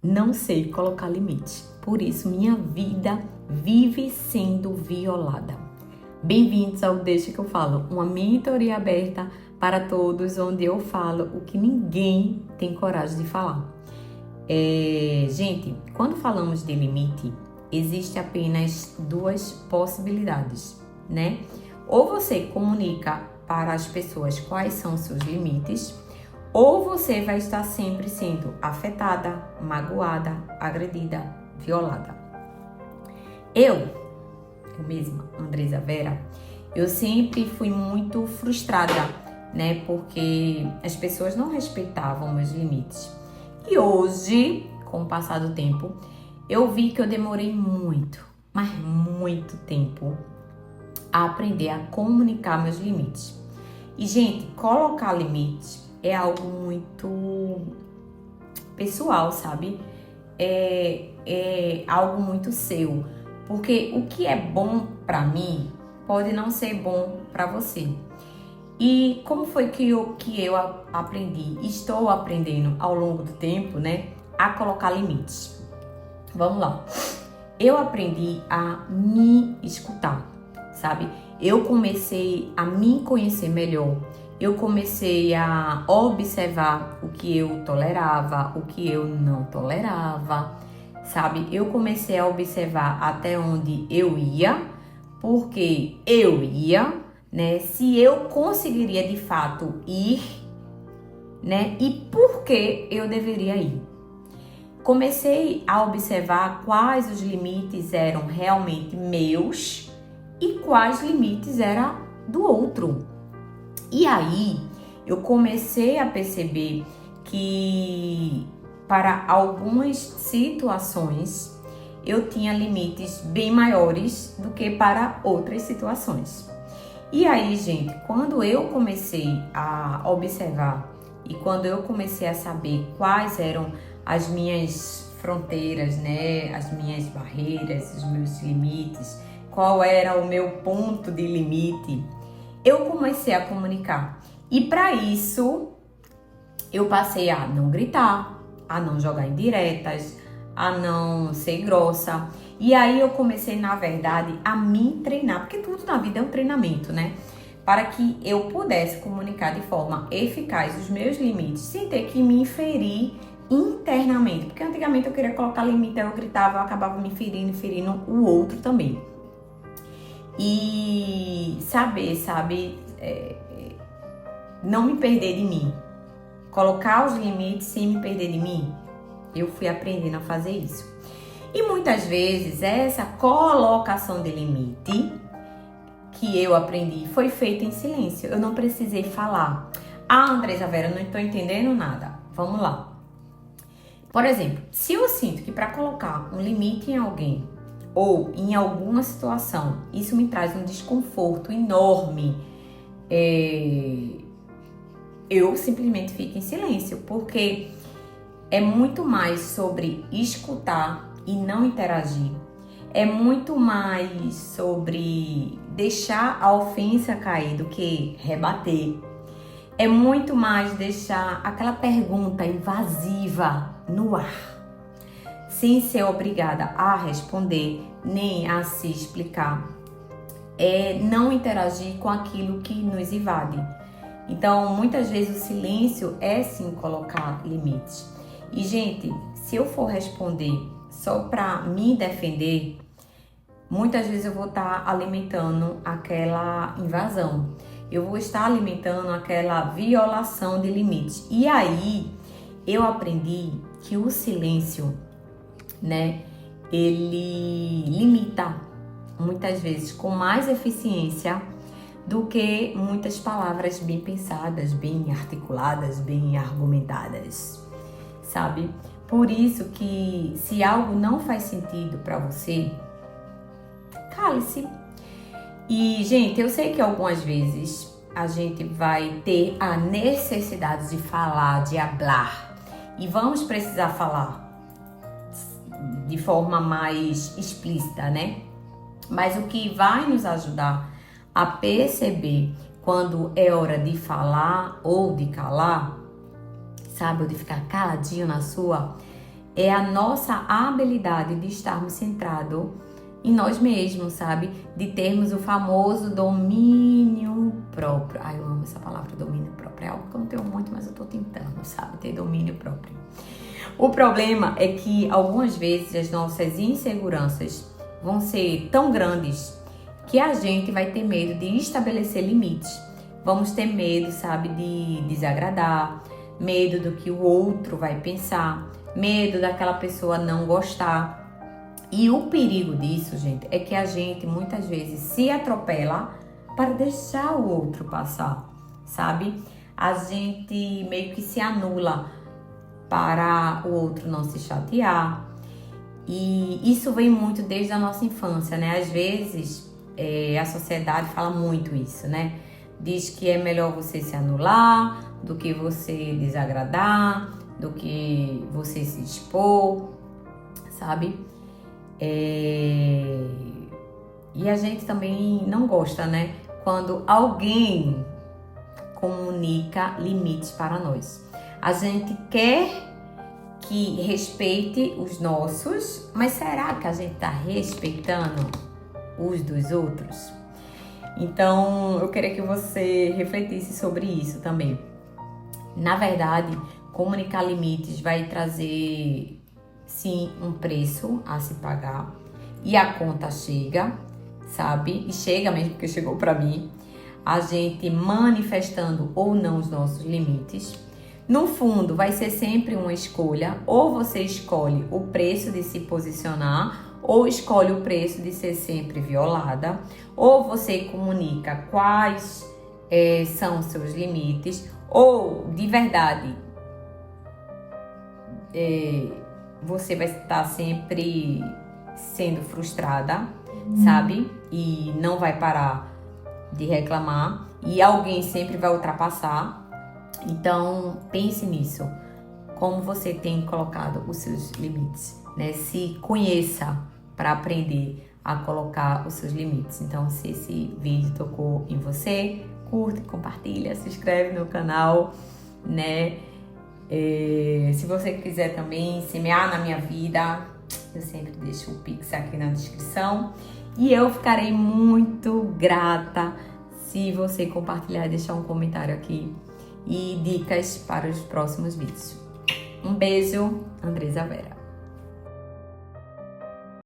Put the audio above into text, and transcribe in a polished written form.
não sei colocar limite. Por isso, minha vida vive sendo violada. Bem-vindos ao Deixa que eu falo, uma mentoria aberta para todos, onde eu falo o que ninguém tem coragem de falar. Gente, quando falamos de limite, existe apenas duas possibilidades, né? Ou você comunica para as pessoas quais são os seus limites, ou você vai estar sempre sendo afetada, magoada, agredida, violada. Eu mesma, Andresa Vera, eu sempre fui muito frustrada, né? Porque as pessoas não respeitavam meus limites. E hoje, com o passar do tempo, eu vi que eu demorei muito, mas muito tempo a aprender a comunicar meus limites. E, gente, colocar limites é algo muito pessoal, sabe? É algo muito seu. Porque o que é bom pra mim pode não ser bom pra você. E como foi que eu aprendi, estou aprendendo ao longo do tempo, né? A colocar limites. Vamos lá. Eu aprendi a me escutar, sabe? Eu comecei a me conhecer melhor. Eu comecei a observar o que eu tolerava, o que eu não tolerava, sabe? Eu comecei a observar até onde eu ia, porque eu ia, né? Se eu conseguiria de fato ir, né? E por que eu deveria ir? Comecei a observar quais os limites eram realmente meus e quais limites eram do outro. E aí, eu comecei a perceber que para algumas situações eu tinha limites bem maiores do que para outras situações. E aí, gente, quando eu comecei a observar e quando eu comecei a saber quais eram as minhas fronteiras, né, as minhas barreiras, os meus limites, qual era o meu ponto de limite, eu comecei a comunicar. E para isso, eu passei a não gritar, a não jogar indiretas, a não ser grossa. E aí eu comecei, na verdade, a me treinar, porque tudo na vida é um treinamento, né? Para que eu pudesse comunicar de forma eficaz os meus limites, sem ter que me ferir internamente. Porque antigamente eu queria colocar limite, eu gritava, eu acabava me ferindo o outro também. E sabe, não me perder de mim. Colocar os limites sem me perder de mim. Eu fui aprendendo a fazer isso. E muitas vezes essa colocação de limite que eu aprendi foi feita em silêncio. Eu não precisei falar. Ah, Andresa Vera, não estou entendendo nada. Vamos lá. Por exemplo, se eu sinto que para colocar um limite em alguém ou em alguma situação, isso me traz um desconforto enorme, eu simplesmente fico em silêncio, porque é muito mais sobre escutar e não interagir. É muito mais sobre deixar a ofensa cair do que rebater. É muito mais deixar aquela pergunta invasiva no ar, sem ser obrigada a responder, nem a se explicar. É não interagir com aquilo que nos invade. Então, muitas vezes o silêncio é sim colocar limites. E, gente, se eu for responder só para me defender, muitas vezes eu vou estar alimentando aquela invasão. Eu vou estar alimentando aquela violação de limites. E aí, eu aprendi que o silêncio, né, ele limita muitas vezes com mais eficiência do que muitas palavras bem pensadas, bem articuladas, bem argumentadas, sabe? Por isso que se algo não faz sentido para você, cale-se. E, gente, eu sei que algumas vezes a gente vai ter a necessidade de falar, de hablar, e vamos precisar falar de forma mais explícita, né? Mas o que vai nos ajudar a perceber quando é hora de falar ou de calar, sabe, ou de ficar caladinho na sua, é a nossa habilidade de estarmos centrados em nós mesmos, sabe? De termos o famoso domínio próprio. Ai, eu amo essa palavra, domínio próprio. É algo que eu não tenho muito, mas eu tô tentando, sabe? Ter domínio próprio. O problema é que algumas vezes as nossas inseguranças vão ser tão grandes que a gente vai ter medo de estabelecer limites. Vamos ter medo, sabe, de desagradar, medo do que o outro vai pensar, medo daquela pessoa não gostar. E o perigo disso, gente, é que a gente muitas vezes se atropela para deixar o outro passar, sabe? A gente meio que se anula para o outro não se chatear. E isso vem muito desde a nossa infância, né? Às vezes a sociedade fala muito isso, né? Diz que é melhor você se anular do que você desagradar, do que você se expor, sabe? E a gente também não gosta, né? Quando alguém comunica limites para nós. A gente quer que respeite os nossos, mas será que a gente está respeitando os dos outros? Então, eu queria que você refletisse sobre isso também. Na verdade, comunicar limites vai trazer, sim, um preço a se pagar. E a conta chega, sabe? E chega mesmo, porque chegou para mim. A gente manifestando ou não os nossos limites. No fundo, vai ser sempre uma escolha. Ou você escolhe o preço de se posicionar, ou escolhe o preço de ser sempre violada, ou você comunica quais são os seus limites, ou de verdade você vai estar sempre sendo frustrada, sabe? E não vai parar de reclamar, e alguém sempre vai ultrapassar. Então, pense nisso. Como você tem colocado os seus limites, né? Se conheça para aprender a colocar os seus limites. Então, se esse vídeo tocou em você, curte, compartilha, se inscreve no canal, né? Se você quiser também semear na minha vida, eu sempre deixo o Pix aqui na descrição. E eu ficarei muito grata se você compartilhar e deixar um comentário aqui e dicas para os próximos vídeos. Um beijo, Andresa Vera.